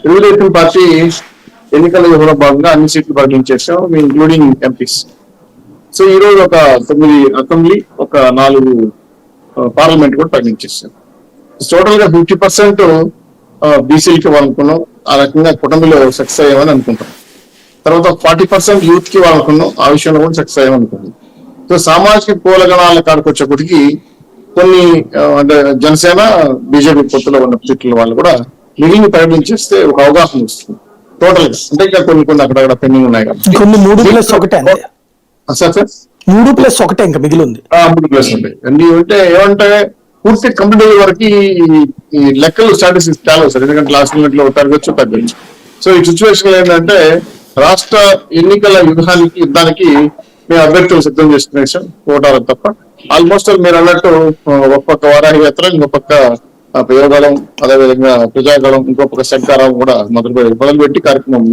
Telugu Desam party ఎన్నికల వ్యూహంలో భాగంగా అన్ని సీట్లు ప్రకటించేసాం, ఇంక్లూడింగ్ ఎంపీస్. సో ఈ రోజు ఒక 9 అసెంబ్లీ, ఒక 4 పార్లమెంట్ కూడా ప్రకటించేసాం. టోటల్ గా 50% బీసీలకి ఇవ్వాలనుకున్నాం. ఆ రకంగా కుటుంబంలో సక్సెస్ అయ్యామని అనుకుంటాం. తర్వాత 40% యూత్ కి ఇవ్వాలనుకున్నాం. ఆ విషయంలో కూడా సక్సెస్ అయ్యామనుకున్నాం. సో సామాజిక కూలగణాల కాడికి వచ్చేప్పటికి కొన్ని అంటే జనసేన, బీజేపీ పొత్తులో ఉన్న సీట్ల వాళ్ళు కూడా మిగిలిన ప్రకటించేస్తే ఒక అవగాహన వస్తుంది. టోటల్ గా అంటే ఇంకా కొన్ని అక్కడ పెండింగ్ ఉన్నాయి కాబట్టి కొన్ని 3+1 సార్ 3+1 ఇంకా మిగిలి ఉంది. 3+ ఉంటాయి అన్ని. అంటే ఏమంటే పూర్తి కంప్లీట్ వరకు ఈ లెక్కలు స్టాటిస్టిక్స్ చాలా సార్. ఎందుకంటే లాస్ట్ మినిట్ లో తగ్గొచ్చు. సో ఈ సిచ్యువేషన్ ఏంటంటే రాష్ట్ర ఎన్నికల యుద్ధానికి మేము అభ్యర్థులు సిద్ధం చేసుకునేసాం, ఓటాలకు తప్ప. ఆల్మోస్ట్ మీరు అన్నట్టు ఒక పక్క వారాహి యాత్ర, ఇంకో పక్క ప్రయోగాలం, అదేవిధంగా ప్రజాగళం, ఇంకో పక్క శంకారం కూడా మొదలుపెట్టి కార్యక్రమం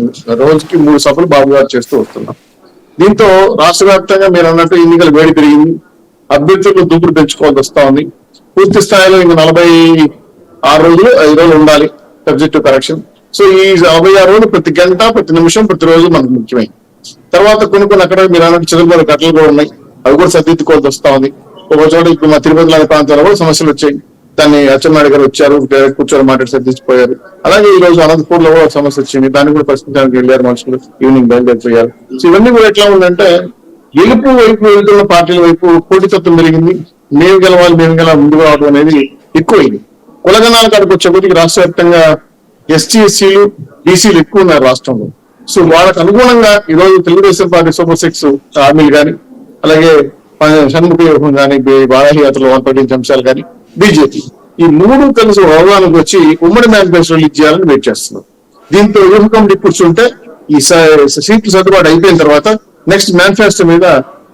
రోజుకి 3 సభలు బాబు గారు చేస్తూ వస్తున్నాం. దీంతో రాష్ట్ర వ్యాప్తంగా మీరు అన్నట్టు ఎన్నికల వేడి పెరిగింది. అభ్యర్థులు దూకుడు పెంచుకోవాల్సి వస్తా ఉంది. పూర్తి స్థాయిలో ఇంకా 46 రోజులు 5 రోజులు ఉండాలి సబ్జెక్టు కరెక్షన్. సో ఈ 46 రోజులు ప్రతి గంట, ప్రతి నిమిషం, ప్రతి రోజు మనకు ముఖ్యమైనది. తర్వాత కొన్ని అక్కడ మీరు అన్నట్టు చిరుమల ఘటనలు కూడా ఉన్నాయి. అవి కూడా సర్దిద్దుకోవాల్సి వస్తా ఉంది. ఒక చోట ఇప్పుడు మా తిరుపతి లాంటి ప్రాంతాల్లో కూడా సమస్యలు వచ్చాయి. దాన్ని అచ్చెన్నాయుడు గారు వచ్చారు, కూర్చొని మాట్లాడి సర్దించిపోయారు. అలాగే ఈ రోజు అనంతపూర్ లో కూడా సమస్య వచ్చింది. దాన్ని కూడా పరిష్కరించడానికి వెళ్ళారు మనుషులు, ఈవినింగ్ బయలుదేరిపోయారు. సో ఇవన్నీ కూడా ఎట్లా ఉందంటే గెలుపు వైపు వెళ్తున్న పార్టీల వైపు పోటీతత్వం పెరిగింది. మేము గెలవాలి ముందుకు రావడం అనేది ఎక్కువైంది. కులగణాల కాడికి వచ్చేప్పటికి రాష్ట్ర వ్యాప్తంగా ఎస్టీ, ఎస్సీలు, బీసీలు ఎక్కువ ఉన్నారు రాష్ట్రంలో. సో వాళ్ళకు అనుగుణంగా ఈ రోజు తెలుగుదేశం పార్టీ సూపర్ 6 హామీలు కానీ, అలాగే షణ్ముఖ వ్యూహం కానీ, వారాహి యాత్రలో ప్రకటించే అంశాలు కానీ, బీజేపీ ఈ 3 కలిసి అవగాహనకు వచ్చి ఉమ్మడి మేనిఫెస్టో రిలీజ్ చేయాలని వెయిట్ చేస్తున్నారు. దీంతో వ్యూహ కమిటీ కూర్చుంటే ఈ సీట్లు సర్దుబాటు అయిపోయిన తర్వాత నెక్స్ట్ మేనిఫెస్టో మీద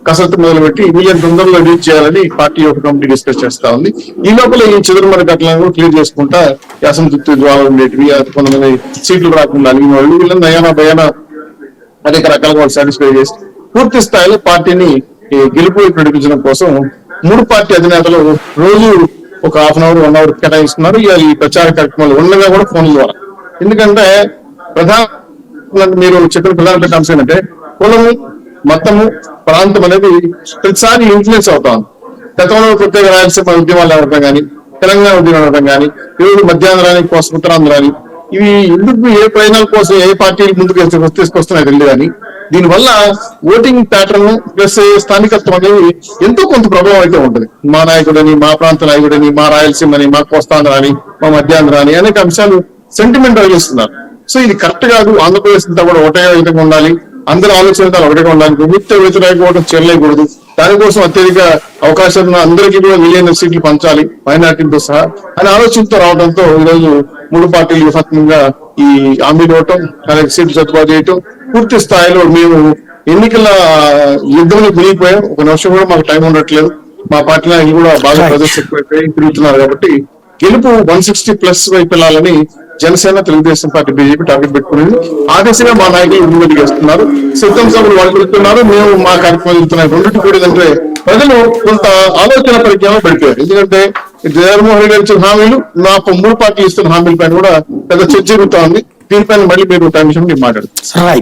కసరత్తు మొదలుపెట్టి వీళ్ళని తొందరలో రిలీజ్ చేయాలని పార్టీ వ్యూహ కమిటీ డిస్కస్ చేస్తా ఉంది. ఈ లోపల ఈ చిదరమరి ఘటనలను క్లియర్ చేసుకుంటా అసంతృప్తి ద్వారా ఉండేటివి, కొంతమంది సీట్లు రాకుండా అలిగిన వాళ్ళు, వీళ్ళని నయానా భయానా అనేక రకాలుగా వాళ్ళు సాటిస్ఫై చేసి పూర్తి స్థాయిలో పార్టీని గెలుపు వైపు నడిపించడం కోసం 3 పార్టీ అధినేతలు రోజు ఒక ½ అవర్ 1 అవర్ కేటాయిస్తున్నారు. ఈ ప్రచార కార్యక్రమాలు ఉండగా కూడా ఫోన్ల ద్వారా. ఎందుకంటే మీరు చెప్పిన ప్రధాన అంశం ఏంటంటే కులము, మతము, ప్రాంతం అనేది ప్రతిసారి ఇన్ఫ్లుయెన్స్ అవుతాం. గతంలో ప్రత్యేక రాయలసీమ ఉద్యమాలు అవ్వడం కానీ, తెలంగాణ ఉద్యమాలు అవ్వడం కానీ, ఈరోజు మధ్యాంధ్రానికి కోసం ఉత్తరాంధ్రాని, ఇవి ఎందుకు ఏ ప్రయోజనాల కోసం ఏ పార్టీలు ముందుకు తీసుకొస్తున్నాయి తెలియదు. కానీ దీనివల్ల ఓటింగ్ ప్యాటర్న్ ప్లస్ స్థానికత్వం అనేది ఎంతో కొంత ప్రభావం అయితే ఉంటుంది. మా నాయకుడని, మా ప్రాంత నాయకుడని, మా రాయలసీమని, మా కోస్తాంధ్ర అని, మా మధ్యాంధ్ర అని అనేక అంశాలు సెంటిమెంట్ చేస్తున్నారు. సో ఇది కరెక్ట్ కాదు. ఆంధ్రప్రదేశ్ అంతా కూడా ఒకటే విధంగా ఉండాలి, అందరూ ఆలోచన ఒకటిగా ఉండాలి, ప్రభుత్వ వ్యతిరేక ఓటు చేరలేకూడదు. దానికోసం అత్యధిక అవకాశాలను అందరికీ కూడా వీలైన సీట్లు పంచాలి, మైనార్టీలతో సహా అని ఆలోచనతో రావడంతో ఈరోజు 3 పార్టీలు వ్యూహాత్మకంగా ఈ హామీలు ఇవ్వటం, అలాగే సీట్లు సర్దుబాటు చేయటం. పూర్తి స్థాయిలో మేము ఎన్నికల యుద్ధంలో మునిగిపోయాం. ఒక నిమిషం కూడా మాకు టైం ఉండట్లేదు. మా పార్టీ నాయకులు కూడా బాగా ప్రదర్శన తిరుగుతున్నారు కాబట్టి గెలుపు 160+ వైపు వెళ్ళాలని Janasena, Telugu Desam party, BJP target పెట్టుకునేది. ఆ దిశగా మా నాయకులు ముందుకు చేస్తున్నారు. సిద్ధం సభలు వాళ్ళు వెళ్తున్నారు, మేము మా కార్యక్రమం వెళ్తున్నాయి. రెండింటి కూడా ఏంటంటే ప్రజలు కొంత ఆలోచన పరిజ్ఞానం పడిపోయారు. ఎందుకంటే జగన్మోహన్ రెడ్డి గారు ఇచ్చిన హామీలు, నా 3 పార్టీలు ఇస్తున్న హామీల పైన కూడా పెద్ద చర్చ జరుగుతా ఉంది. దీనిపైన మళ్ళీ మీరు టైం విషయం మాట్లాడుతున్నారు.